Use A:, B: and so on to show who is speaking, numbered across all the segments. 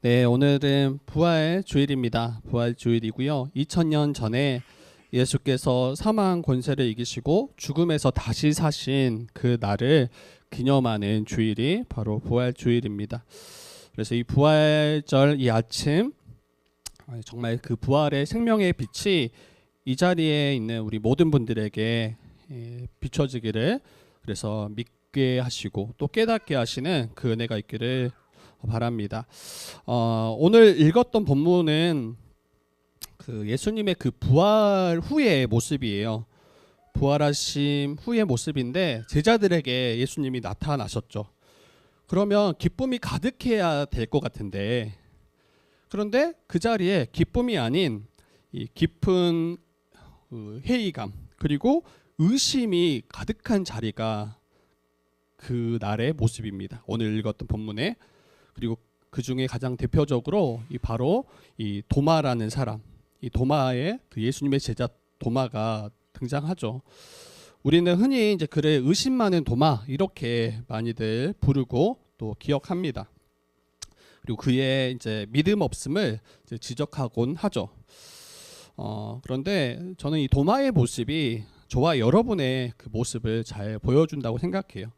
A: 네, 오늘은 부활 주일입니다. 부활 주일이고요. 2000년 전에 예수께서 사망 권세를 이기시고 죽음에서 다시 사신 그 날을 기념하는 주일이 바로 부활 주일입니다. 그래서 이 부활절 이 아침 정말 그 부활의 생명의 빛이 이 자리에 있는 우리 모든 분들에게 비춰지기를, 그래서 믿게 하시고 또 깨닫게 하시는 그 은혜가 있기를 바랍니다. 오늘 읽었던 본문은 그 예수님의 그 부활 후의 모습이에요. 부활하심 후의 모습인데 제자들에게 예수님이 나타나셨죠. 그러면 기쁨이 가득해야 될 것 같은데, 그런데 그 자리에 기쁨이 아닌 이 깊은 회의감 그리고 의심이 가득한 자리가 그 날의 모습입니다. 오늘 읽었던 본문에. 그리고 그 중에 가장 대표적으로 바로 이 도마라는 사람, 이 도마의 그 예수님의 제자 도마가 등장하죠. 우리는 흔히 이제 그를 의심 많은 도마 이렇게 많이들 부르고 또 기억합니다. 그리고 그의 이제 믿음 없음을 이제 지적하곤 하죠. 그런데 저는 이 도마의 모습이 저와 여러분의 그 모습을 잘 보여준다고 생각해요.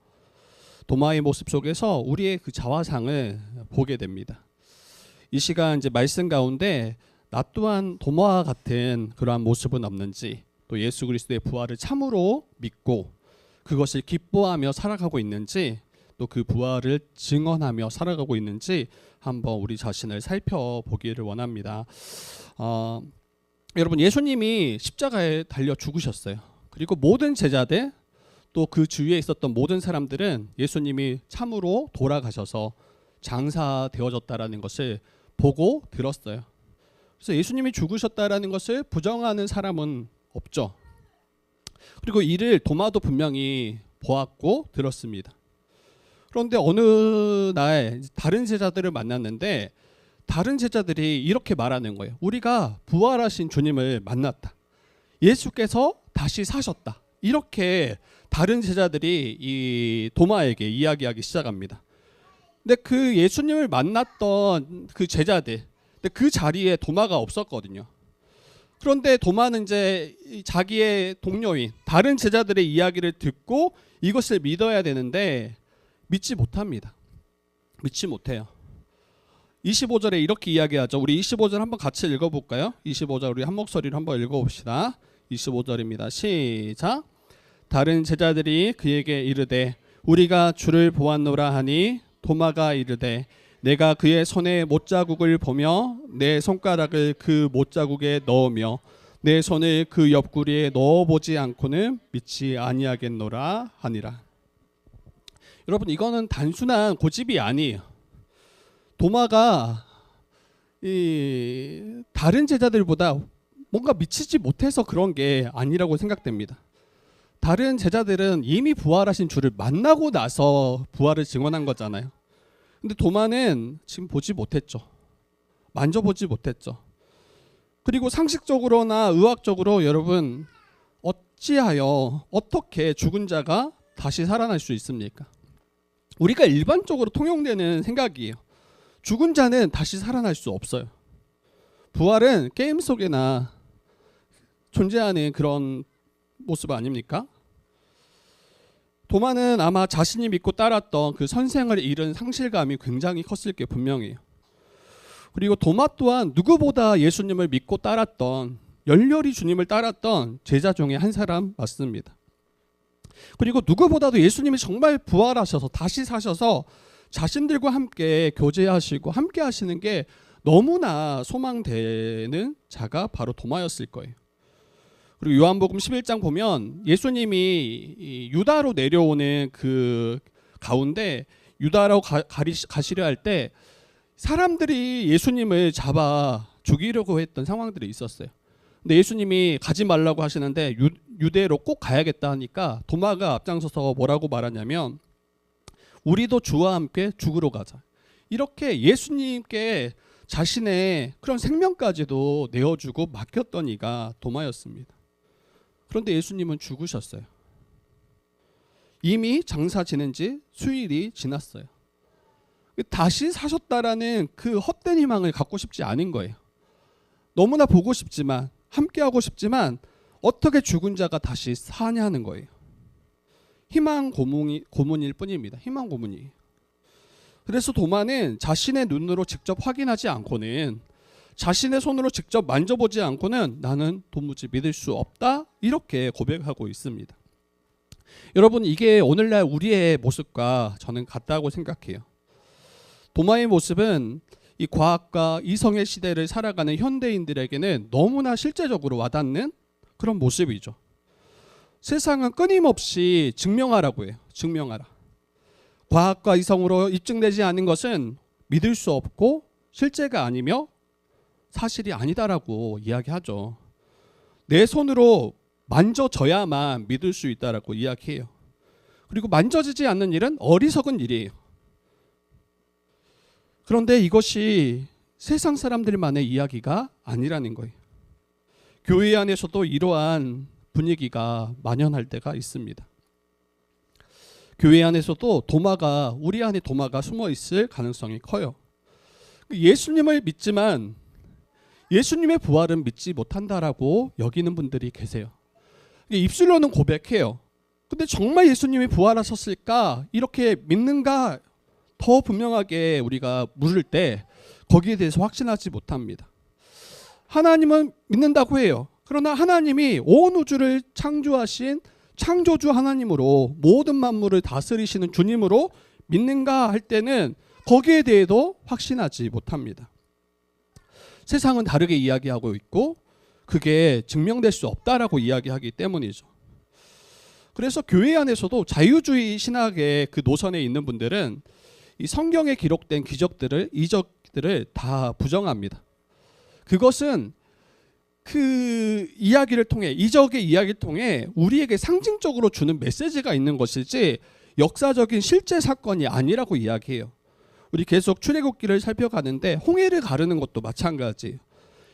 A: 도마의 모습 속에서 우리의 그 자화상을 보게 됩니다. 이 시간 이제 말씀 가운데 나 또한 도마와 같은 그러한 모습은 없는지, 또 예수 그리스도의 부활을 참으로 믿고 그것을 기뻐하며 살아가고 있는지, 또 그 부활을 증언하며 살아가고 있는지 한번 우리 자신을 살펴보기를 원합니다. 여러분, 예수님이 십자가에 달려 죽으셨어요. 그리고 모든 제자들 또 그 주위에 있었던 모든 사람들은 예수님이 참으로 돌아가셔서 장사되어졌다라는 것을 보고 들었어요. 그래서 예수님이 죽으셨다라는 것을 부정하는 사람은 없죠. 그리고 이를 도마도 분명히 보았고 들었습니다. 그런데 어느 날 다른 제자들을 만났는데 다른 제자들이 이렇게 말하는 거예요. 우리가 부활하신 주님을 만났다. 예수께서 다시 사셨다. 이렇게 다른 제자들이 이 도마에게 이야기하기 시작합니다. 근데 그 예수님을 만났던 그 제자들, 근데 그 자리에 도마가 없었거든요. 그런데 도마는 이제 자기의 동료인 다른 제자들의 이야기를 듣고 이것을 믿어야 되는데 믿지 못합니다. 믿지 못해요. 25절에 이렇게 이야기하죠. 우리 25절 한번 같이 읽어볼까요? 25절 우리 한 목소리로 한번 읽어봅시다. 25절입니다. 시작. 다른 제자들이 그에게 이르되 우리가 주를 보았노라 하니 도마가 이르되 내가 그의 손에 못자국을 보며 내 손가락을 그 못자국에 넣으며 내 손을 그 옆구리에 넣어보지 않고는 믿지 아니하겠노라 하니라. 여러분, 이거는 단순한 고집이 아니에요. 도마가 이 다른 제자들보다 뭔가 미치지 못해서 그런 게 아니라고 생각됩니다. 다른 제자들은 이미 부활하신 주를 만나고 나서 부활을 증언한 거잖아요. 근데 도마는 지금 보지 못했죠. 만져보지 못했죠. 그리고 상식적으로나 의학적으로 여러분, 어찌하여 어떻게 죽은 자가 다시 살아날 수 있습니까? 우리가 일반적으로 통용되는 생각이에요. 죽은 자는 다시 살아날 수 없어요. 부활은 게임 속에나 존재하는 그런 모습 아닙니까? 도마는 아마 자신이 믿고 따랐던 그 선생을 잃은 상실감이 굉장히 컸을 게 분명해요. 그리고 도마 또한 누구보다 예수님을 믿고 따랐던, 열렬히 주님을 따랐던 제자 중에 한 사람 맞습니다. 그리고 누구보다도 예수님이 정말 부활하셔서 다시 사셔서 자신들과 함께 교제하시고 함께 하시는 게 너무나 소망되는 자가 바로 도마였을 거예요. 그리고 요한복음 11장 보면 예수님이 유다로 내려오는 그 가운데 유다로 가시려 할 때 사람들이 예수님을 잡아 죽이려고 했던 상황들이 있었어요. 근데 예수님이 가지 말라고 하시는데 유대로 꼭 가야겠다 하니까 도마가 앞장서서 뭐라고 말하냐면 우리도 주와 함께 죽으러 가자. 이렇게 예수님께 자신의 그런 생명까지도 내어주고 맡겼던 이가 도마였습니다. 그런데 예수님은 죽으셨어요. 이미 장사 지낸 지 수일이 지났어요. 다시 사셨다라는 그 헛된 희망을 갖고 싶지 않은 거예요. 너무나 보고 싶지만, 함께하고 싶지만 어떻게 죽은 자가 다시 사냐는 거예요. 희망 고문일 뿐입니다. 희망 고문이. 그래서 도마는 자신의 눈으로 직접 확인하지 않고는, 자신의 손으로 직접 만져보지 않고는 나는 도무지 믿을 수 없다, 이렇게 고백하고 있습니다. 여러분, 이게 오늘날 우리의 모습과 저는 같다고 생각해요. 도마의 모습은 이 과학과 이성의 시대를 살아가는 현대인들에게는 너무나 실제적으로 와닿는 그런 모습이죠. 세상은 끊임없이 증명하라고 해요. 증명하라. 과학과 이성으로 입증되지 않은 것은 믿을 수 없고 실제가 아니며 사실이 아니다라고 이야기하죠. 내 손으로 만져져야만 믿을 수 있다라고 이야기해요. 그리고 만져지지 않는 일은 어리석은 일이에요. 그런데 이것이 세상 사람들만의 이야기가 아니라는 거예요. 교회 안에서도 이러한 분위기가 만연할 때가 있습니다. 교회 안에서도 우리 안에 도마가 숨어 있을 가능성이 커요. 예수님을 믿지만 예수님의 부활은 믿지 못한다라고 여기는 분들이 계세요. 입술로는 고백해요. 근데 정말 예수님이 부활하셨을까? 이렇게 믿는가? 더 분명하게 우리가 물을 때 거기에 대해서 확신하지 못합니다. 하나님은 믿는다고 해요. 그러나 하나님이 온 우주를 창조하신 창조주 하나님으로, 모든 만물을 다스리시는 주님으로 믿는가 할 때는 거기에 대해도 확신하지 못합니다. 세상은 다르게 이야기하고 있고 그게 증명될 수 없다라고 이야기하기 때문이죠. 그래서 교회 안에서도 자유주의 신학의 그 노선에 있는 분들은 이 성경에 기록된 이적들을 다 부정합니다. 그것은 그 이야기를 통해, 이적의 이야기를 통해 우리에게 상징적으로 주는 메시지가 있는 것이지 역사적인 실제 사건이 아니라고 이야기해요. 우리 계속 출애굽기를 살펴가는데 홍해를 가르는 것도 마찬가지예요.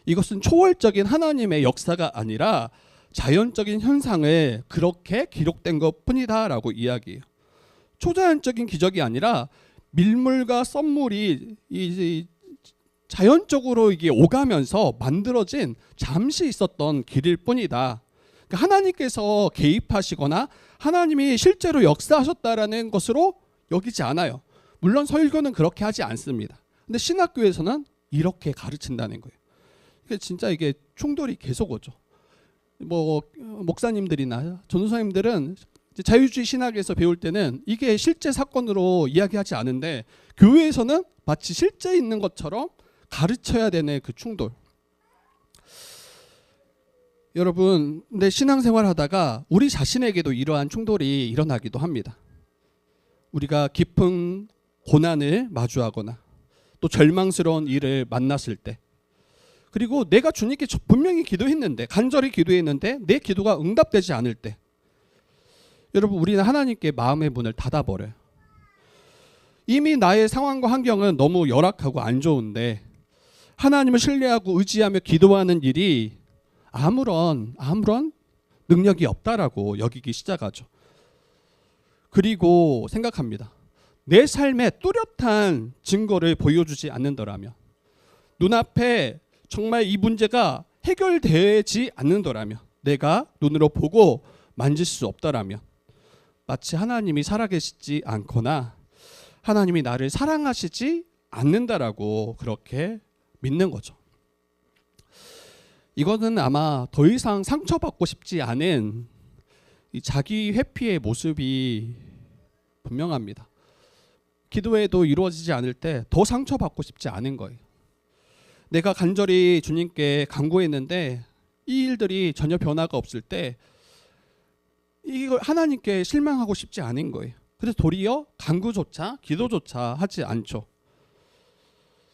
A: 이것은 초월적인 하나님의 역사가 아니라 자연적인 현상을 그렇게 기록된 것뿐이다라고 이야기해요. 초자연적인 기적이 아니라 밀물과 썬물이 자연적으로 이게 오가면서 만들어진 잠시 있었던 길일 뿐이다. 그러니까 하나님께서 개입하시거나 하나님이 실제로 역사하셨다라는 것으로 여기지 않아요. 물론 설교는 그렇게 하지 않습니다. 근데 신학교에서는 이렇게 가르친다는 거예요. 그러니까 진짜 이게 충돌이 계속 오죠. 목사님들이나 전도사님들은 자유주의 신학에서 배울 때는 이게 실제 사건으로 이야기하지 않은데 교회에서는 마치 실제 있는 것처럼 가르쳐야 되는 그 충돌. 여러분, 근데 신앙생활 하다가 우리 자신에게도 이러한 충돌이 일어나기도 합니다. 우리가 깊은 고난을 마주하거나 또 절망스러운 일을 만났을 때, 그리고 내가 주님께 분명히 기도했는데, 간절히 기도했는데 내 기도가 응답되지 않을 때, 여러분, 우리는 하나님께 마음의 문을 닫아버려요. 이미 나의 상황과 환경은 너무 열악하고 안 좋은데 하나님을 신뢰하고 의지하며 기도하는 일이 아무런 능력이 없다라고 여기기 시작하죠. 그리고 생각합니다. 내 삶에 뚜렷한 증거를 보여주지 않는더라면, 눈앞에 정말 이 문제가 해결되지 않는더라면, 내가 눈으로 보고 만질 수 없더라면 마치 하나님이 살아계시지 않거나 하나님이 나를 사랑하시지 않는다라고 그렇게 믿는 거죠. 이거는 아마 더 이상 상처받고 싶지 않은 이 자기 회피의 모습이 분명합니다. 기도에도 이루어지지 않을 때 더 상처받고 싶지 않은 거예요. 내가 간절히 주님께 간구했는데 이 일들이 전혀 변화가 없을 때 이걸 하나님께 실망하고 싶지 않은 거예요. 그래서 도리어 간구조차 기도조차 하지 않죠.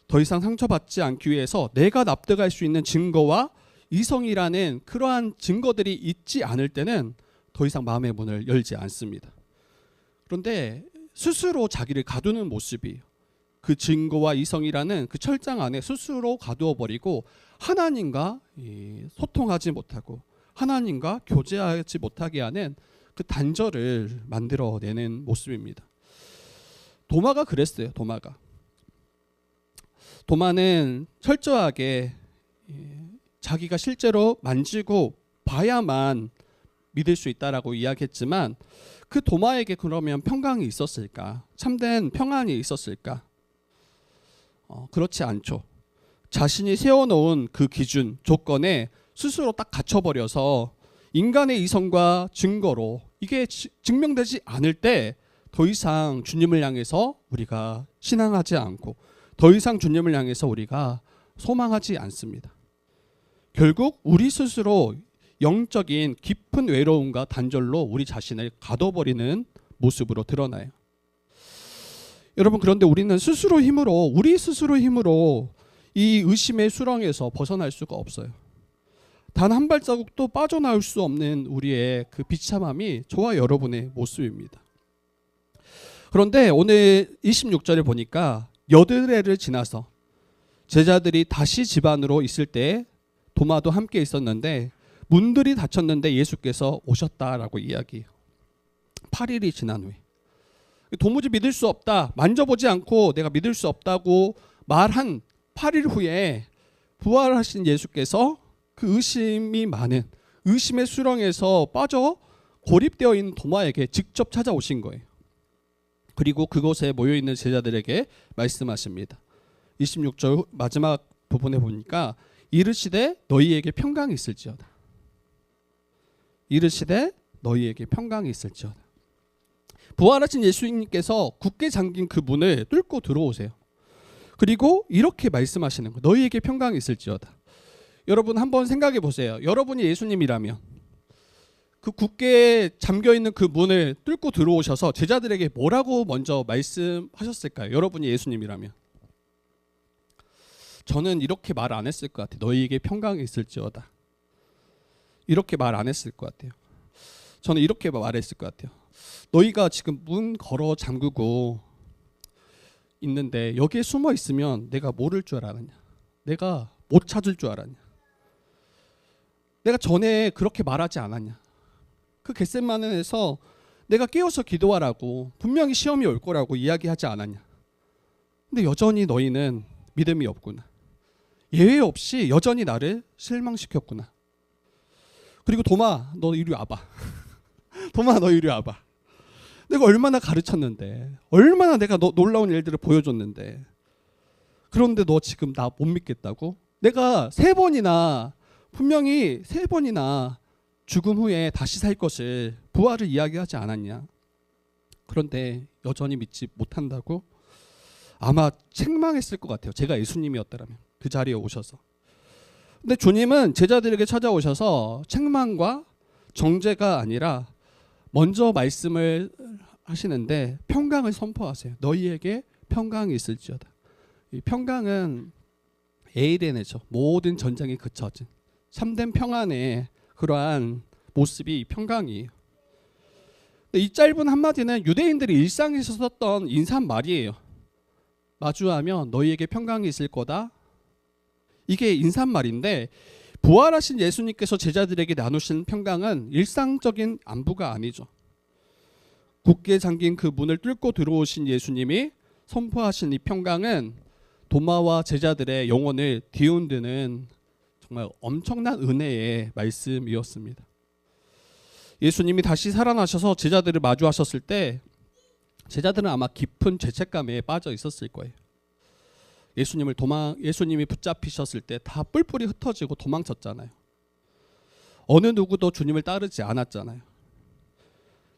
A: 더 이상 상처받지 않기 위해서 내가 납득할 수 있는 증거와 이성이라는 그러한 증거들이 있지 않을 때는 더 이상 마음의 문을 열지 않습니다. 그런데 스스로 자기를 가두는 모습이, 그 증거와 이성이라는 그 철장 안에 스스로 가두어 버리고 하나님과 소통하지 못하고 하나님과 교제하지 못하게 하는 그 단절을 만들어내는 모습입니다. 도마가 그랬어요. 도마가 도마는 철저하게 자기가 실제로 만지고 봐야만 믿을 수 있다라고 이야기했지만 그 도마에게 그러면 평강이 있었을까? 참된 평안이 있었을까? 그렇지 않죠. 자신이 세워놓은 그 기준, 조건에 스스로 딱 갇혀버려서 인간의 이성과 증거로 이게 증명되지 않을 때 더 이상 주님을 향해서 우리가 신앙하지 않고 더 이상 주님을 향해서 우리가 소망하지 않습니다. 결국 우리 스스로 영적인 깊은 외로움과 단절로 우리 자신을 가둬버리는 모습으로 드러나요. 여러분, 그런데 우리는 우리 스스로 힘으로 이 의심의 수렁에서 벗어날 수가 없어요. 단 한 발자국도 빠져나올 수 없는 우리의 그 비참함이 저와 여러분의 모습입니다. 그런데 오늘 26절에 보니까 여드레를 지나서 제자들이 다시 집 안으로 있을 때 도마도 함께 있었는데 문들이 닫혔는데 예수께서 오셨다라고 이야기해요. 8일이 지난 후에 도무지 믿을 수 없다, 만져보지 않고 내가 믿을 수 없다고 말한 8일 후에 부활하신 예수께서 그 의심이 많은 의심의 수렁에서 빠져 고립되어 있는 도마에게 직접 찾아오신 거예요. 그리고 그곳에 모여있는 제자들에게 말씀하십니다. 26절 마지막 부분에 보니까 이르시되 너희에게 평강이 있을지어다. 이르시되 너희에게 평강이 있을지어다. 부활하신 예수님께서 굳게 잠긴 그 문을 뚫고 들어오세요. 그리고 이렇게 말씀하시는 거예요. 너희에게 평강이 있을지어다. 여러분 한번 생각해 보세요. 여러분이 예수님이라면 그 굳게 잠겨있는 그 문을 뚫고 들어오셔서 제자들에게 뭐라고 먼저 말씀하셨을까요? 여러분이 예수님이라면. 저는 이렇게 말 안 했을 것 같아요. 너희에게 평강이 있을지어다. 이렇게 말 안 했을 것 같아요. 저는 이렇게 말했을 것 같아요. 너희가 지금 문 걸어 잠그고 있는데 여기에 숨어 있으면 내가 모를 줄 알았냐? 내가 못 찾을 줄 알았냐? 내가 전에 그렇게 말하지 않았냐? 그 겟세마네에서 내가 깨어서 기도하라고 분명히 시험이 올 거라고 이야기하지 않았냐? 근데 여전히 너희는 믿음이 없구나. 예외 없이 여전히 나를 실망시켰구나. 그리고 도마, 너 이리 와봐. 도마, 너 이리 와봐. 내가 얼마나 가르쳤는데, 얼마나 내가 놀라운 일들을 보여줬는데, 그런데 너 지금 나 못 믿겠다고? 내가 분명히 세 번이나 죽음 후에 다시 살 것을, 부활을 이야기하지 않았냐? 그런데 여전히 믿지 못한다고? 아마 책망했을 것 같아요. 제가 예수님이었다면 그 자리에 오셔서. 근데 주님은 제자들에게 찾아오셔서 책망과 정죄가 아니라 먼저 말씀을 하시는데 평강을 선포하세요. 너희에게 평강이 있을지어다. 이 평강은 에이덴에죠. 모든 전쟁이 그쳐진 참된 평안의 그러한 모습이 평강이에요. 이 짧은 한마디는 유대인들이 일상에서 썼던 인사말이에요. 마주하면 너희에게 평강이 있을 거다. 이게 인사말인데 부활하신 예수님께서 제자들에게 나누신 평강은 일상적인 안부가 아니죠. 굳게 잠긴 그 문을 뚫고 들어오신 예수님이 선포하신 이 평강은 도마와 제자들의 영혼을 뒤흔드는 정말 엄청난 은혜의 말씀이었습니다. 예수님이 다시 살아나셔서 제자들을 마주하셨을 때 제자들은 아마 깊은 죄책감에 빠져 있었을 거예요. 예수님이 붙잡히셨을 때 다 뿔뿔이 흩어지고 도망쳤잖아요. 어느 누구도 주님을 따르지 않았잖아요.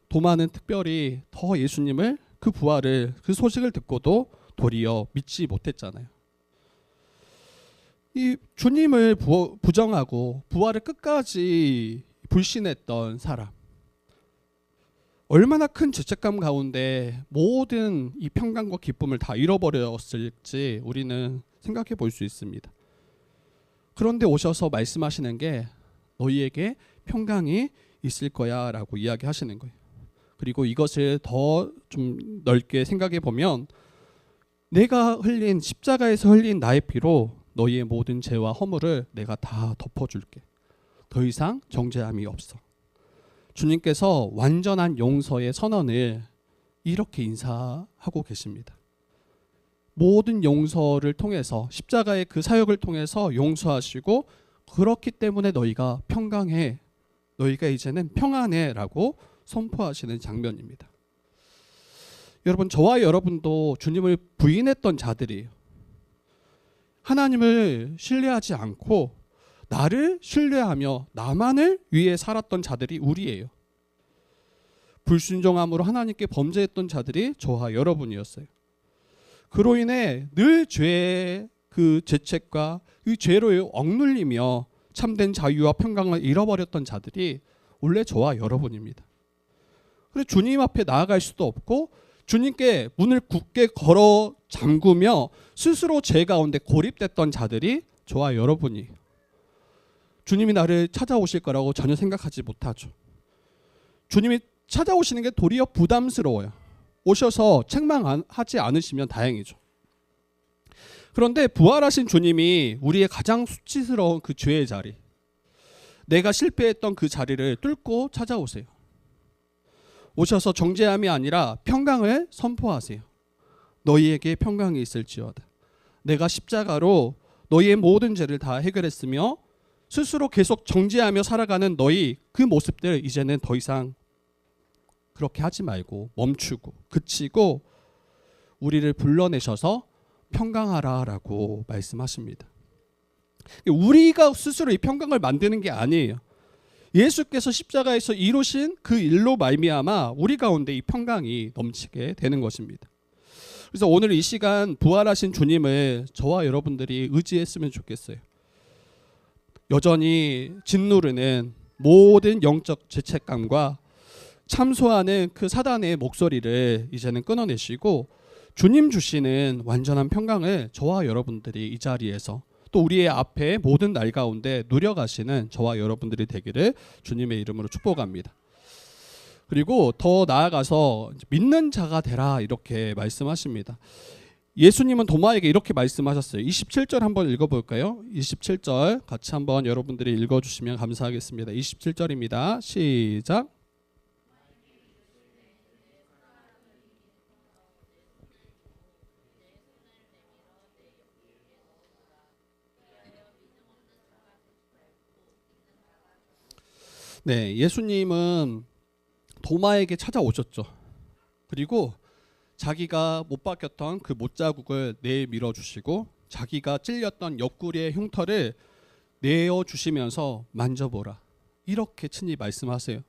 A: 도마는 특별히 더 예수님을 그 부활을 그 소식을 듣고도 도리어 믿지 못했잖아요. 이 주님을 부정하고 부활을 끝까지 불신했던 사람, 얼마나 큰 죄책감 가운데 모든 이 평강과 기쁨을 다 잃어버렸을지 우리는 생각해 볼 수 있습니다. 그런데 오셔서 말씀하시는 게 너희에게 평강이 있을 거야 라고 이야기하시는 거예요. 그리고 이것을 더 좀 넓게 생각해 보면 내가 십자가에서 흘린 나의 피로 너희의 모든 죄와 허물을 내가 다 덮어줄게. 더 이상 정죄함이 없어. 주님께서 완전한 용서의 선언을 이렇게 인사하고 계십니다. 모든 용서를 통해서 십자가의 그 사역을 통해서 용서하시고 그렇기 때문에 너희가 평강해. 너희가 이제는 평안해라고 선포하시는 장면입니다. 여러분, 저와 여러분도 주님을 부인했던 자들이에요. 하나님을 신뢰하지 않고 나를 신뢰하며 나만을 위해 살았던 자들이 우리예요. 불순종함으로 하나님께 범죄했던 자들이 저와 여러분이었어요. 그로 인해 늘 죄의 그 죄책과 이 죄로 억눌리며 참된 자유와 평강을 잃어버렸던 자들이 원래 저와 여러분입니다. 그래서 주님 앞에 나아갈 수도 없고 주님께 문을 굳게 걸어 잠그며 스스로 죄 가운데 고립됐던 자들이 저와 여러분이에요. 주님이 나를 찾아오실 거라고 전혀 생각하지 못하죠. 주님이 찾아오시는 게 도리어 부담스러워요. 오셔서 책망하지 않으시면 다행이죠. 그런데 부활하신 주님이 우리의 가장 수치스러운 그 죄의 자리, 내가 실패했던 그 자리를 뚫고 찾아오세요. 오셔서 정죄함이 아니라 평강을 선포하세요. 너희에게 평강이 있을지어다. 내가 십자가로 너희의 모든 죄를 다 해결했으며 스스로 계속 정죄하며 살아가는 너희 그 모습들 이제는 더 이상 그렇게 하지 말고 멈추고 그치고 우리를 불러내셔서 평강하라라고 말씀하십니다. 우리가 스스로 이 평강을 만드는 게 아니에요. 예수께서 십자가에서 이루신 그 일로 말미암아 우리 가운데 이 평강이 넘치게 되는 것입니다. 그래서 오늘 이 시간 부활하신 주님을 저와 여러분들이 의지했으면 좋겠어요. 여전히 짓누르는 모든 영적 죄책감과 참소하는 그 사단의 목소리를 이제는 끊어내시고 주님 주시는 완전한 평강을 저와 여러분들이 이 자리에서 또 우리의 앞에 모든 날 가운데 누려가시는 저와 여러분들이 되기를 주님의 이름으로 축복합니다. 그리고 더 나아가서 믿는 자가 되라 이렇게 말씀하십니다. 예수님은 도마에게 이렇게 말씀하셨어요. 27절 한번 읽어볼까요? 27절 같이 한번 여러분들이 읽어주시면 감사하겠습니다. 27절입니다. 시작. 네, 예수님은 도마에게 찾아오셨죠. 그리고 자기가 못 박혔던 그 못자국을 내밀어 주시고 자기가 찔렸던 옆구리의 흉터를 내어 주시면서 만져보라. 이렇게 친히 말씀하세요.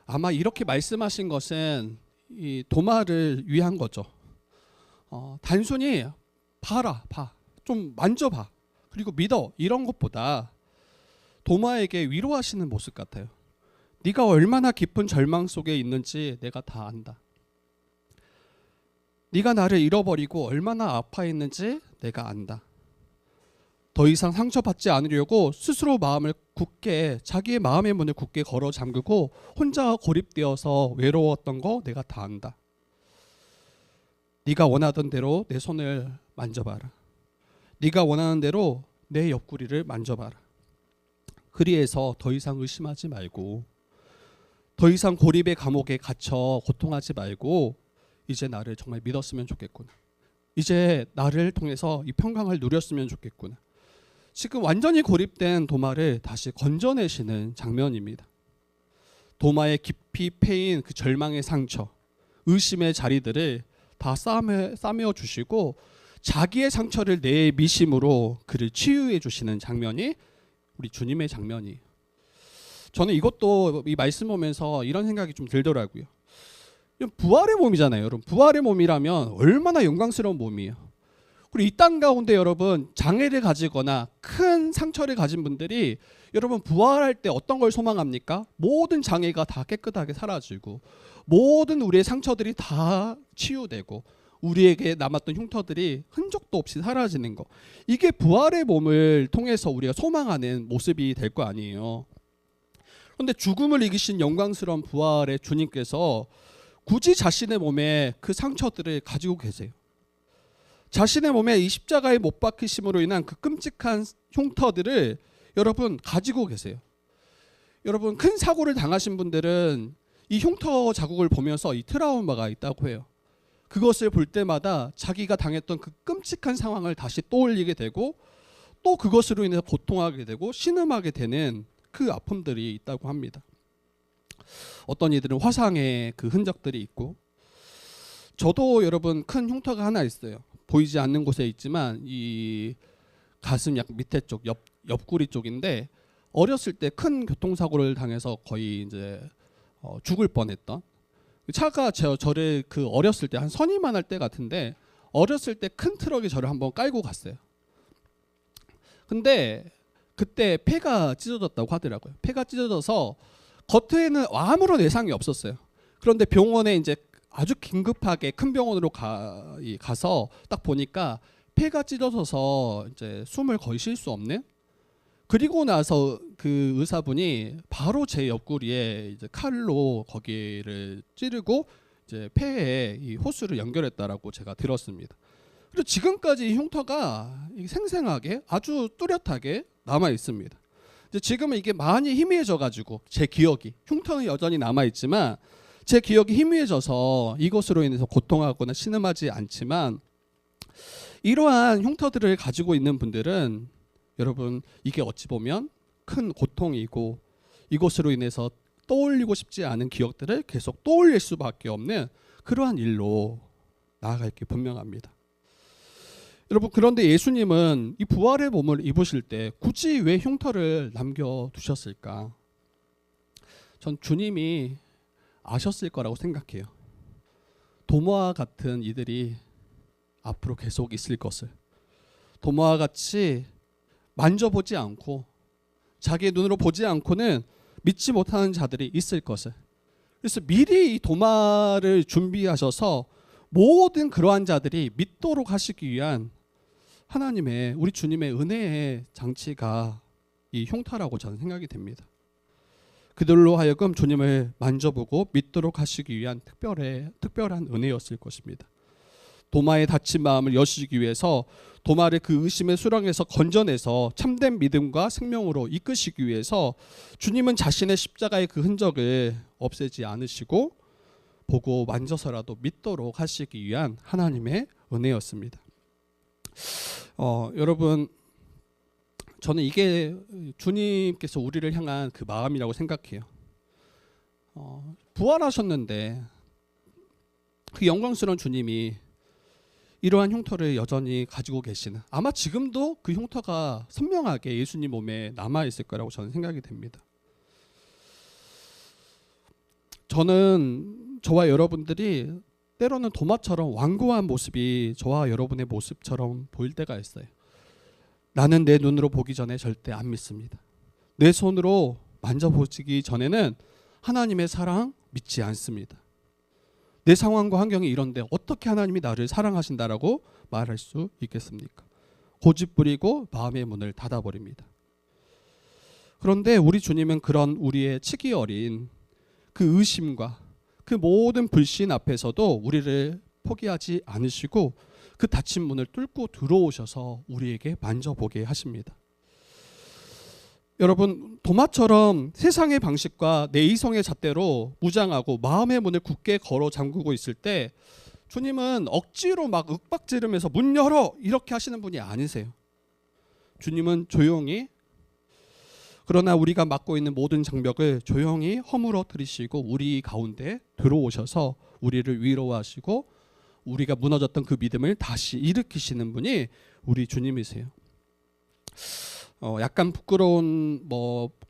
A: 아마 이렇게 말씀하신 것은 이 도마를 위한 거죠. 단순히 봐라, 좀 만져봐, 그리고 믿어 이런 것보다 도마에게 위로하시는 모습 같아요. 네가 얼마나 깊은 절망 속에 있는지 내가 다 안다. 네가 나를 잃어버리고 얼마나 아파했는지 내가 안다. 더 이상 상처받지 않으려고 스스로 마음을 굳게 자기의 마음의 문을 굳게 걸어 잠그고 혼자 고립되어서 외로웠던 거 내가 다 안다. 네가 원하던 대로 내 손을 만져봐라. 네가 원하는 대로 내 옆구리를 만져봐라. 그리해서 더 이상 의심하지 말고 더 이상 고립의 감옥에 갇혀 고통하지 말고 이제 나를 정말 믿었으면 좋겠구나. 이제 나를 통해서 이 평강을 누렸으면 좋겠구나. 지금 완전히 고립된 도마를 다시 건져내시는 장면입니다. 도마의 깊이 패인 그 절망의 상처, 의심의 자리들을 다 싸매어 주시고 자기의 상처를 내미심으로 그를 치유해 주시는 장면이 우리 주님의 장면이에요. 저는 이것도 이 말씀 보면서 이런 생각이 좀 들더라고요. 부활의 몸이잖아요. 여러분, 부활의 몸이라면 얼마나 영광스러운 몸이에요. 그리고 이 땅 가운데 여러분 장애를 가지거나 큰 상처를 가진 분들이 여러분 부활할 때 어떤 걸 소망합니까? 모든 장애가 다 깨끗하게 사라지고 모든 우리의 상처들이 다 치유되고 우리에게 남았던 흉터들이 흔적도 없이 사라지는 거. 이게 부활의 몸을 통해서 우리가 소망하는 모습이 될 거 아니에요. 그런데 죽음을 이기신 영광스러운 부활의 주님께서 굳이 자신의 몸에 그 상처들을 가지고 계세요. 자신의 몸에 이 십자가에 못 박히심으로 인한 그 끔찍한 흉터들을 여러분 가지고 계세요. 여러분 큰 사고를 당하신 분들은 이 흉터 자국을 보면서 이 트라우마가 있다고 해요. 그것을 볼 때마다 자기가 당했던 그 끔찍한 상황을 다시 떠올리게 되고 또 그것으로 인해서 고통하게 되고 신음하게 되는 그 아픔들이 있다고 합니다. 어떤 이들은 화상의 그 흔적들이 있고, 저도 여러분 큰 흉터가 하나 있어요. 보이지 않는 곳에 있지만 이 가슴 약 밑에 쪽 옆구리 쪽인데, 어렸을 때 큰 교통사고를 당해서 거의 이제 죽을 뻔했던, 차가 저를 그 어렸을 때 한 선임만 할 때 같은데 어렸을 때 큰 트럭이 저를 한번 깔고 갔어요. 근데 그때 폐가 찢어졌다고 하더라고요. 폐가 찢어져서 겉에는 아무런 외상이 없었어요. 그런데 병원에 이제 아주 긴급하게 큰 병원으로 가서 딱 보니까 폐가 찢어져서 이제 숨을 거의 쉴 수 없는. 그리고 나서 그 의사분이 바로 제 옆구리에 이제 칼로 거기를 찌르고 이제 폐에 이 호수를 연결했다라고 제가 들었습니다. 그리고 지금까지 이 흉터가 생생하게 아주 뚜렷하게 남아 있습니다. 이제 지금은 이게 많이 희미해져가지고 제 기억이, 흉터는 여전히 남아 있지만 제 기억이 희미해져서 이것으로 인해서 고통하거나 신음하지 않지만, 이러한 흉터들을 가지고 있는 분들은 여러분 이게 어찌 보면 큰 고통이고 이것으로 인해서 떠올리고 싶지 않은 기억들을 계속 떠올릴 수밖에 없는 그러한 일로 나아갈 게 분명합니다. 여러분, 그런데 예수님은 이 부활의 몸을 입으실 때 굳이 왜 흉터를 남겨두셨을까? 전 주님이 아셨을 거라고 생각해요. 도마와 같은 이들이 앞으로 계속 있을 것을, 도마와 같이 만져보지 않고 자기의 눈으로 보지 않고는 믿지 못하는 자들이 있을 것을, 그래서 미리 이 도마를 준비하셔서 모든 그러한 자들이 믿도록 하시기 위한 하나님의, 우리 주님의 은혜의 장치가 이 흉터라고 저는 생각이 됩니다. 그들로 하여금 주님을 만져보고 믿도록 하시기 위한 특별한 은혜였을 것입니다. 도마의 다친 마음을 여시기 위해서 도마를 그 의심의 수렁에서 건져내서 참된 믿음과 생명으로 이끄시기 위해서 주님은 자신의 십자가의 그 흔적을 없애지 않으시고 보고 만져서라도 믿도록 하시기 위한 하나님의 은혜였습니다. 여러분, 저는 이게 주님께서 우리를 향한 그 마음이라고 생각해요. 부활하셨는데 그 영광스러운 주님이 이러한 흉터를 여전히 가지고 계시는, 아마 지금도 그 흉터가 선명하게 예수님 몸에 남아있을 거라고 저는 생각이 됩니다. 저는 저와 여러분들이 때로는 도마처럼 완고한 모습이 저와 여러분의 모습처럼 보일 때가 있어요. 나는 내 눈으로 보기 전에 절대 안 믿습니다. 내 손으로 만져보기 전에는 하나님의 사랑 믿지 않습니다. 내 상황과 환경이 이런데 어떻게 하나님이 나를 사랑하신다라고 말할 수 있겠습니까? 고집 부리고 마음의 문을 닫아버립니다. 그런데 우리 주님은 그런 우리의 치기 어린 그 의심과 그 모든 불신 앞에서도 우리를 포기하지 않으시고 그 닫힌 문을 뚫고 들어오셔서 우리에게 만져보게 하십니다. 여러분, 도마처럼 세상의 방식과 내 이성의 잣대로 무장하고 마음의 문을 굳게 걸어 잠그고 있을 때 주님은 억지로 막 윽박지르면서 문 열어 이렇게 하시는 분이 아니세요. 주님은 조용히, 그러나 우리가 맡고 있는 모든 장벽을 조용히 허물어뜨리시고 우리 가운데 들어오셔서 우리를 위로하시고 우리가 무너졌던 그 믿음을 다시 일으키시는 분이 우리 주님이세요. 약간 부끄러운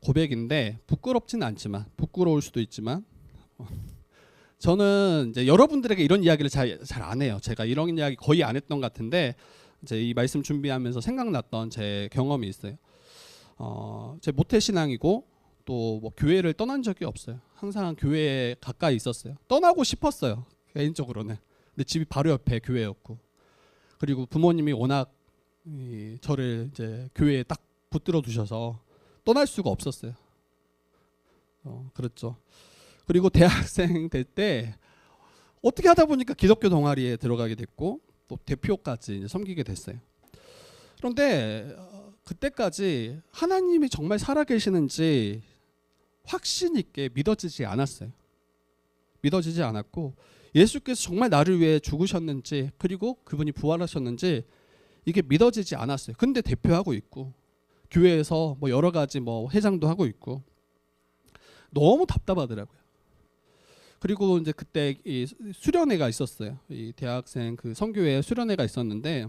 A: 고백인데, 부끄럽진 않지만, 부끄러울 수도 있지만, 저는 이제 여러분들에게 이런 이야기를 잘 안 해요. 제가 이런 이야기 거의 안 했던 것 같은데 이제 이 말씀 준비하면서 생각났던 제 경험이 있어요. 제 모태신앙이고 또 뭐 교회를 떠난 적이 없어요. 항상 교회에 가까이 있었어요. 떠나고 싶었어요, 개인적으로는. 근데 집이 바로 옆에 교회였고, 그리고 부모님이 워낙 저를 이제 교회에 딱 붙들어 두셔서 떠날 수가 없었어요. 그렇죠. 그리고 대학생 될 때 어떻게 하다 보니까 기독교 동아리에 들어가게 됐고 또 대표까지 이제 섬기게 됐어요. 그런데 그때까지 하나님이 정말 살아계시는지 확신 있게 믿어지지 않았어요. 믿어지지 않았고 예수께서 정말 나를 위해 죽으셨는지 그리고 그분이 부활하셨는지 이게 믿어지지 않았어요. 근데 대표하고 있고 교회에서 뭐 여러 가지 뭐 회장도 하고 있고 너무 답답하더라고요. 그리고 이제 그때 이 수련회가 있었어요. 이 대학생 그 선교회 수련회가 있었는데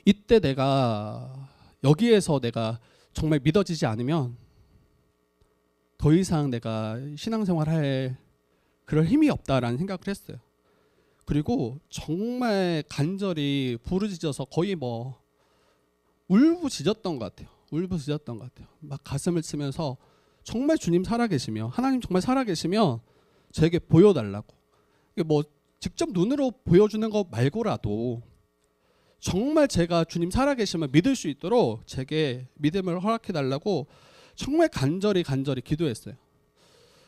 A: 이때 내가 여기에서 내가 정말 믿어지지 않으면 더 이상 내가 신앙생활할 그럴 힘이 없다라는 생각을 했어요. 그리고 정말 간절히 부르짖어서 거의 뭐 울부짖었던 것 같아요. 울부짖었던 것 같아요. 막 가슴을 치면서 정말 주님 살아계시며 하나님 정말 살아계시며 저에게 보여달라고. 이게 뭐 직접 눈으로 보여주는 거 말고라도 정말 제가 주님 살아계시면 믿을 수 있도록 제게 믿음을 허락해달라고 정말 간절히 기도했어요.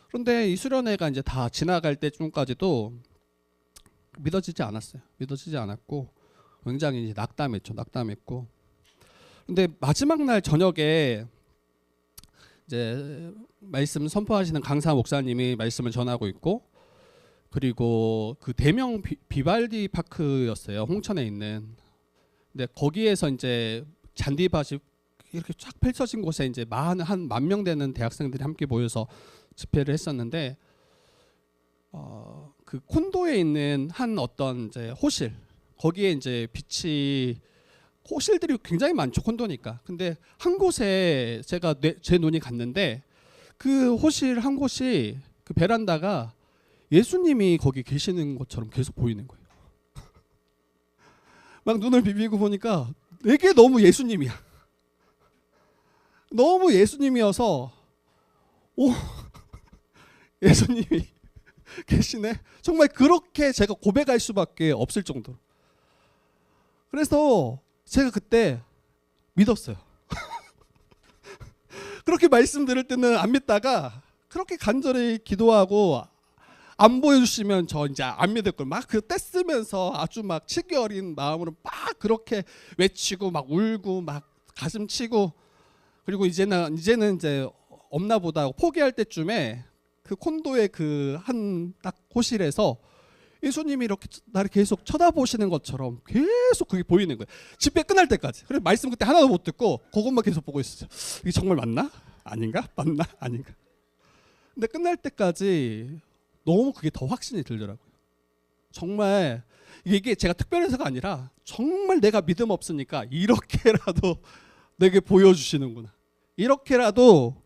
A: 그런데 이 수련회가 이제 다 지나갈 때쯤까지도 믿어지지 않았어요. 믿어지지 않았고 굉장히 이제 낙담했고. 근데 마지막 날 저녁에 이제 말씀 선포하시는 강사 목사님이 말씀을 전하고 있고 그리고 그 대명 비발디 파크였어요. 홍천에 있는. 근데 거기에서 이제 잔디밭이 이렇게 쫙 펼쳐진 곳에 이제 한 10,000명 되는 대학생들이 함께 모여서 집회를 했었는데 그 콘도에 있는 한 어떤 이제 호실 거기에 이제 빛이 호실들이 굉장히 많죠. 콘도니까. 근데 한 곳에 제 눈이 갔는데 그 호실 한 곳이 그 베란다가 예수님이 거기 계시는 것처럼 계속 보이는 거예요. 막 눈을 비비고 보니까 내게 너무 예수님이야. 너무 예수님이어서 오 예수님이 계시네. 정말 그렇게 제가 고백할 수밖에 없을 정도로. 그래서 제가 그때 믿었어요. 그렇게 말씀 들을 때는 안 믿다가 그렇게 간절히 기도하고 안 보여주시면 저 이제 안 믿을 걸 막 그 떼쓰면서 아주 막 치기 어린 마음으로 막 그렇게 외치고 막 울고 막 가슴 치고 그리고 이제는 이제 없나 보다 하고 포기할 때쯤에 그 콘도의 그 한 딱 호실에서 예수님이 이렇게 나를 계속 쳐다보시는 것처럼 계속 그게 보이는 거예요. 집회 끝날 때까지. 그래서 말씀 그때 하나도 못 듣고 그것만 계속 보고 있었어요. 이게 정말 맞나? 아닌가? 맞나? 아닌가? 근데 끝날 때까지 너무 그게 더 확신이 들더라고요. 정말 이게 제가 특별해서가 아니라 정말 내가 믿음 없으니까 이렇게라도 내게 보여주시는구나. 이렇게라도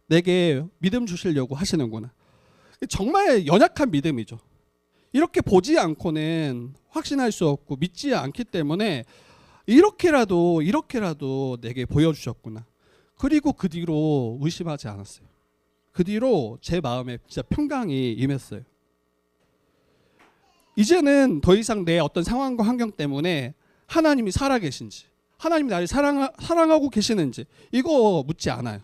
A: 내게 믿음 주시려고 하시는구나. 정말 연약한 믿음이죠. 이렇게 보지 않고는 확신할 수 없고 믿지 않기 때문에 이렇게라도 내게 보여주셨구나. 그리고 그 뒤로 의심하지 않았어요. 그 뒤로 제 마음에 진짜 평강이 임했어요. 이제는 더 이상 내 어떤 상황과 환경 때문에 하나님이 살아계신지 하나님이 나를 사랑하고 계시는지 이거 묻지 않아요.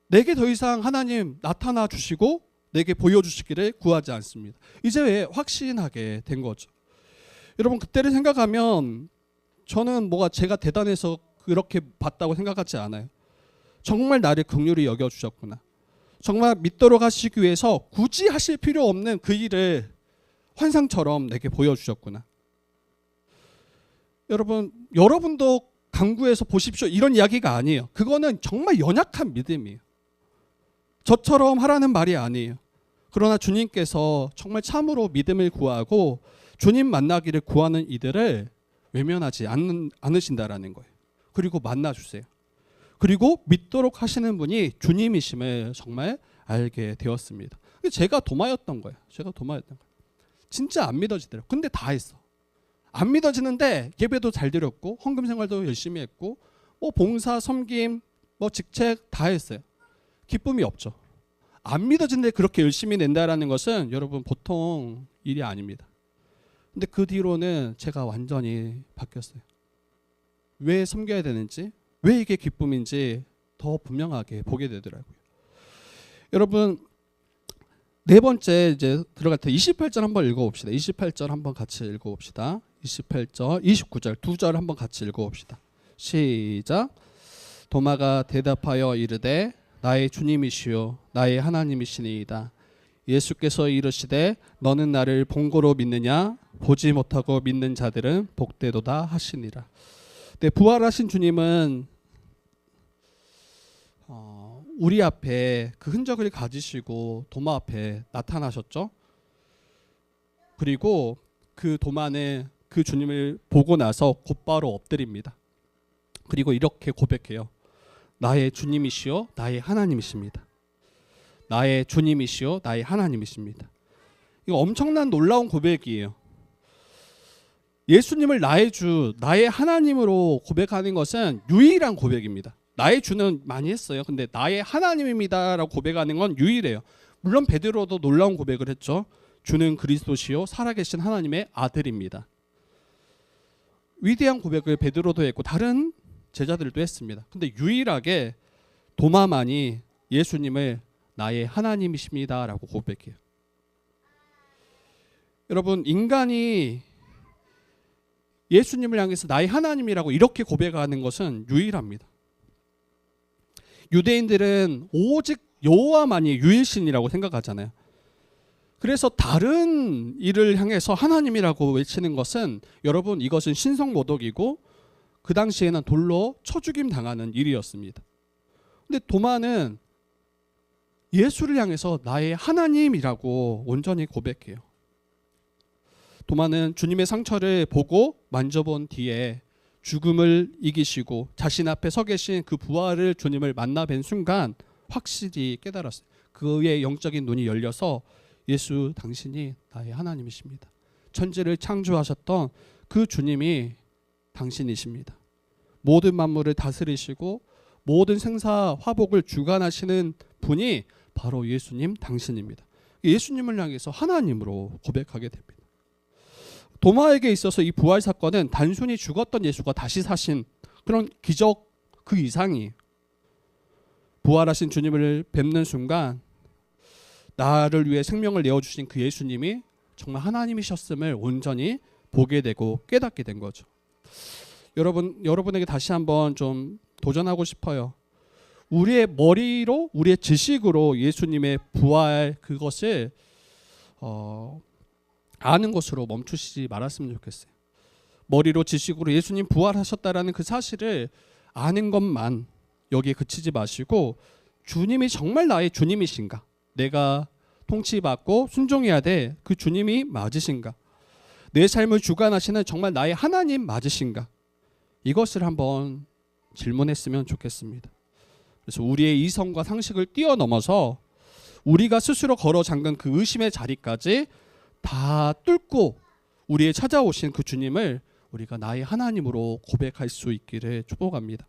A: 내게 더 이상 하나님 나타나 주시고 내게 보여주시기를 구하지 않습니다. 이제 확신하게 된 거죠. 여러분 그때를 생각하면 저는 뭐가 제가 대단해서 그렇게 봤다고 생각하지 않아요. 정말 나를 긍휼히 여겨주셨구나. 정말 믿도록 하시기 위해서 굳이 하실 필요 없는 그 일을 환상처럼 내게 보여주셨구나. 여러분도 강구해서 보십시오. 이런 이야기가 아니에요. 그거는 정말 연약한 믿음이에요. 저처럼 하라는 말이 아니에요. 그러나 주님께서 정말 참으로 믿음을 구하고 주님 만나기를 구하는 이들을 외면하지 않으신다라는 거예요. 그리고 만나주세요. 그리고 믿도록 하시는 분이 주님이심을 정말 알게 되었습니다. 제가 도마였던 거예요. 진짜 안 믿어지더라고요. 근데 다 했어. 안 믿어지는데 예배도 잘 드렸고 헌금 생활도 열심히 했고 뭐 봉사, 섬김, 뭐 직책 다 했어요. 기쁨이 없죠. 안 믿어지는데 그렇게 열심히 낸다라는 것은 여러분 보통 일이 아닙니다. 근데 그 뒤로는 제가 완전히 바뀌었어요. 왜 섬겨야 되는지, 왜 이게 기쁨인지 더 분명하게 보게 되더라고요. 여러분 네 번째 이제 들어갈 때 28절 한번 읽어봅시다. 28절 한번 같이 읽어봅시다. 28절, 29절 두 절 한번 같이 읽어봅시다. 시작. 도마가 대답하여 이르되 나의 주님이시요 나의 하나님이시니이다. 예수께서 이르시되 너는 나를 본 거로 믿느냐? 보지 못하고 믿는 자들은 복되도다 하시니라. 네, 부활하신 주님은 우리 앞에 그 흔적을 가지시고 도마 앞에 나타나셨죠. 그리고 그 도마는 그 주님을 보고 나서 곧바로 엎드립니다. 그리고 이렇게 고백해요. 나의 주님이시요 나의 하나님이십니다. 나의 주님이시요 나의 하나님이십니다. 이거 엄청난 놀라운 고백이에요. 예수님을 나의 주, 나의 하나님으로 고백하는 것은 유일한 고백입니다. 나의 주는 많이 했어요. 근데 나의 하나님입니다라고 고백하는 건 유일해요. 물론 베드로도 놀라운 고백을 했죠. 주는 그리스도시요 살아계신 하나님의 아들입니다. 위대한 고백을 베드로도 했고 다른 제자들도 했습니다. 근데 유일하게 도마만이 예수님을 나의 하나님이십니다라고 고백해요. 여러분, 인간이 예수님을 향해서 나의 하나님이라고 이렇게 고백하는 것은 유일합니다. 유대인들은 오직 여호와만이 유일신이라고 생각하잖아요. 그래서 다른 일을 향해서 하나님이라고 외치는 것은 여러분 이것은 신성모독이고 그 당시에는 돌로 쳐 죽임 당하는 일이었습니다. 근데 도마는 예수를 향해서 나의 하나님이라고 온전히 고백해요. 도마는 주님의 상처를 보고 만져본 뒤에 죽음을 이기시고 자신 앞에 서 계신 그 부활을 주님을 만나 뵌 순간 확실히 깨달았어요. 그의 영적인 눈이 열려서 예수 당신이 나의 하나님이십니다. 천지를 창조하셨던 그 주님이 당신이십니다. 모든 만물을 다스리시고 모든 생사 화복을 주관하시는 분이 바로 예수님 당신입니다. 예수님을 향해서 하나님으로 고백하게 됩니다. 도마에게 있어서 이 부활 사건은 단순히 죽었던 예수가 다시 사신 그런 기적 그 이상이에요. 부활하신 주님을 뵙는 순간 나를 위해 생명을 내어주신 그 예수님이 정말 하나님이셨음을 온전히 보게 되고 깨닫게 된 거죠. 여러분에게 다시 한번 좀 도전하고 싶어요. 우리의 머리로 우리의 지식으로 예수님의 부활 그것을 아는 것으로 멈추시지 말았으면 좋겠어요. 머리로 지식으로 예수님 부활하셨다라는 그 사실을 아는 것만 여기에 그치지 마시고 주님이 정말 나의 주님이신가? 내가 통치받고 순종해야 돼. 그 주님이 맞으신가? 내 삶을 주관하시는 정말 나의 하나님 맞으신가? 이것을 한번 질문했으면 좋겠습니다. 그래서 우리의 이성과 상식을 뛰어넘어서 우리가 스스로 걸어 잠근 그 의심의 자리까지 다 뚫고 우리의 찾아오신 그 주님을 우리가 나의 하나님으로 고백할 수 있기를 축복합니다.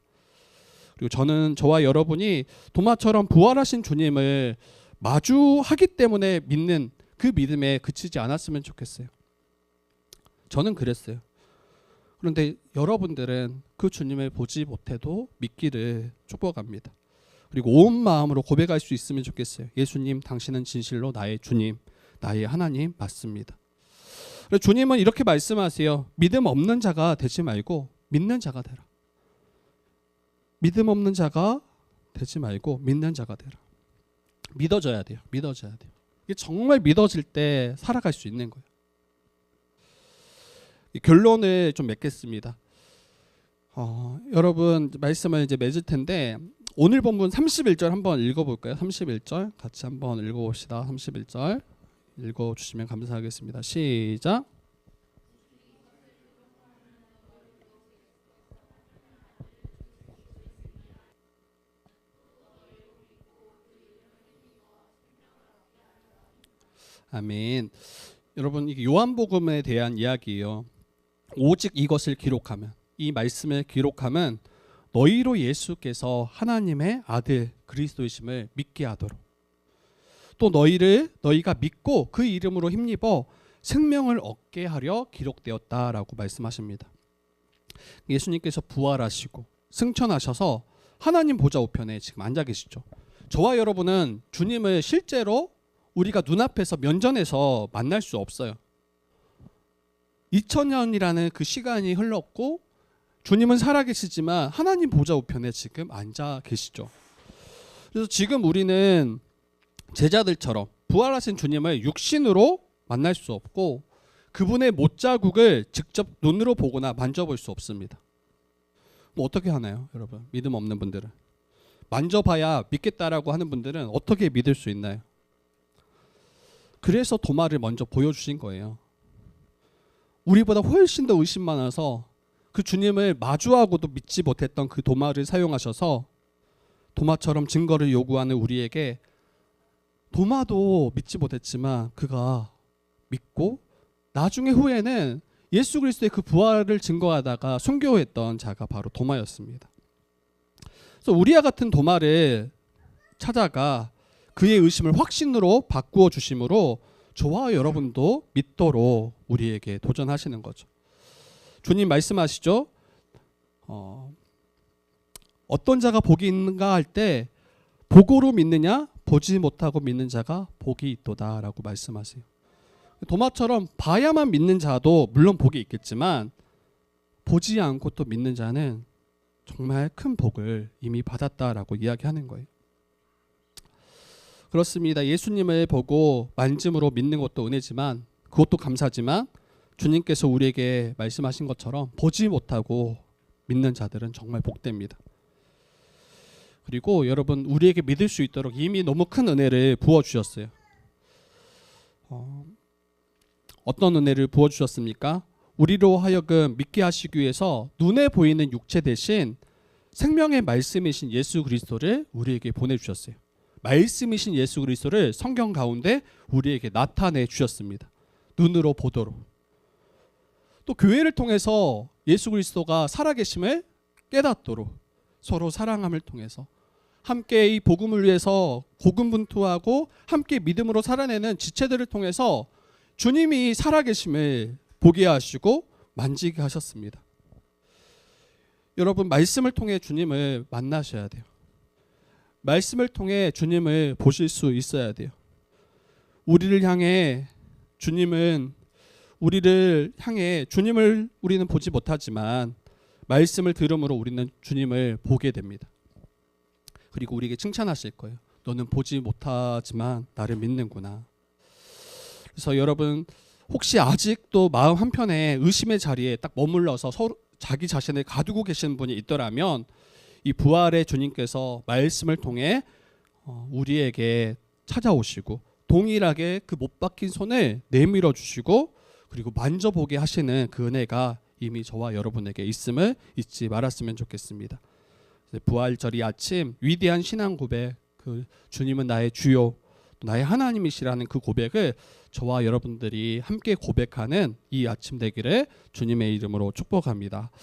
A: 그리고 저는 저와 여러분이 도마처럼 부활하신 주님을 마주하기 때문에 믿는 그 믿음에 그치지 않았으면 좋겠어요. 저는 그랬어요. 그런데 여러분들은 그 주님을 보지 못해도 믿기를 축복합니다. 그리고 온 마음으로 고백할 수 있으면 좋겠어요. 예수님 당신은 진실로 나의 주님, 나의 하나님 맞습니다. 주님은 이렇게 말씀하세요. 믿음 없는 자가 되지 말고 믿는 자가 되라. 믿음 없는 자가 되지 말고 믿는 자가 되라. 믿어져야 돼요. 믿어져야 돼요. 이게 정말 믿어질 때 살아갈 수 있는 거예요. 결론을 좀 맺겠습니다. 여러분 말씀을 이제 맺을 텐데 오늘 본문 31절 한번 읽어볼까요? 31절 같이 한번 읽어봅시다. 31절 읽어주시면 감사하겠습니다. 시작. 아멘. 여러분 이게 요한복음에 대한 이야기예요. 오직 이것을 기록하면, 이 말씀을 기록하면 너희로 예수께서 하나님의 아들 그리스도이심을 믿게 하도록, 또 너희가 믿고 그 이름으로 힘입어 생명을 얻게 하려 기록되었다라고 말씀하십니다. 예수님께서 부활하시고 승천하셔서 하나님 보좌 우편에 지금 앉아 계시죠. 저와 여러분은 주님을 실제로 우리가 눈앞에서 면전에서 만날 수 없어요. 2000년이라는 그 시간이 흘렀고 주님은 살아계시지만 하나님 보좌 우편에 지금 앉아 계시죠. 그래서 지금 우리는 제자들처럼 부활하신 주님을 육신으로 만날 수 없고 그분의 못자국을 직접 눈으로 보거나 만져볼 수 없습니다. 뭐 어떻게 하나요, 여러분? 믿음 없는 분들은 만져봐야 믿겠다라고 하는 분들은 어떻게 믿을 수 있나요? 그래서 도마를 먼저 보여주신 거예요. 우리보다 훨씬 더 의심 많아서 그 주님을 마주하고도 믿지 못했던 그 도마를 사용하셔서 도마처럼 증거를 요구하는 우리에게 도마도 믿지 못했지만 그가 믿고 나중에 후에는 예수 그리스도의 그 부활을 증거하다가 순교했던 자가 바로 도마였습니다. 그래서 우리와 같은 도마를 찾아가 그의 의심을 확신으로 바꾸어 주심으로 저와 여러분도 믿도록 우리에게 도전하시는 거죠. 주님 말씀하시죠. 어떤 자가 복이 있는가 할 때 보고로 믿느냐 보지 못하고 믿는 자가 복이 있도다라고 말씀하세요. 도마처럼 봐야만 믿는 자도 물론 복이 있겠지만 보지 않고 또 믿는 자는 정말 큰 복을 이미 받았다라고 이야기하는 거예요. 그렇습니다. 예수님을 보고 만짐으로 믿는 것도 은혜지만 그것도 감사지만 주님께서 우리에게 말씀하신 것처럼 보지 못하고 믿는 자들은 정말 복됩니다. 그리고 여러분 우리에게 믿을 수 있도록 이미 너무 큰 은혜를 부어주셨어요. 어떤 은혜를 부어주셨습니까? 우리로 하여금 믿게 하시기 위해서 눈에 보이는 육체 대신 생명의 말씀이신 예수 그리스도를 우리에게 보내주셨어요. 말씀이신 예수 그리스도를 성경 가운데 우리에게 나타내 주셨습니다. 눈으로 보도록. 또 교회를 통해서 예수 그리스도가 살아계심을 깨닫도록 서로 사랑함을 통해서 함께 이 복음을 위해서 고군분투하고 함께 믿음으로 살아내는 지체들을 통해서 주님이 살아계심을 보게 하시고 만지게 하셨습니다. 여러분 말씀을 통해 주님을 만나셔야 돼요. 말씀을 통해 주님을 보실 수 있어야 돼요. 우리를 향해 주님을 우리는 보지 못하지만 말씀을 들음으로 우리는 주님을 보게 됩니다. 그리고 우리에게 칭찬하실 거예요. 너는 보지 못하지만 나를 믿는구나. 그래서 여러분 혹시 아직도 마음 한편에 의심의 자리에 딱 머물러서 서로 자기 자신을 가두고 계시는 분이 있더라면 이 부활의 주님께서 말씀을 통해 우리에게 찾아오시고 동일하게 그 못 박힌 손을 내밀어 주시고 그리고 만져보게 하시는 그 은혜가 이미 저와 여러분에게 있음을 잊지 말았으면 좋겠습니다. 부활절이 아침 위대한 신앙 고백, 그 주님은 나의 주요 나의 하나님이시라는 그 고백을 저와 여러분들이 함께 고백하는 이 아침 되기를 주님의 이름으로 축복합니다.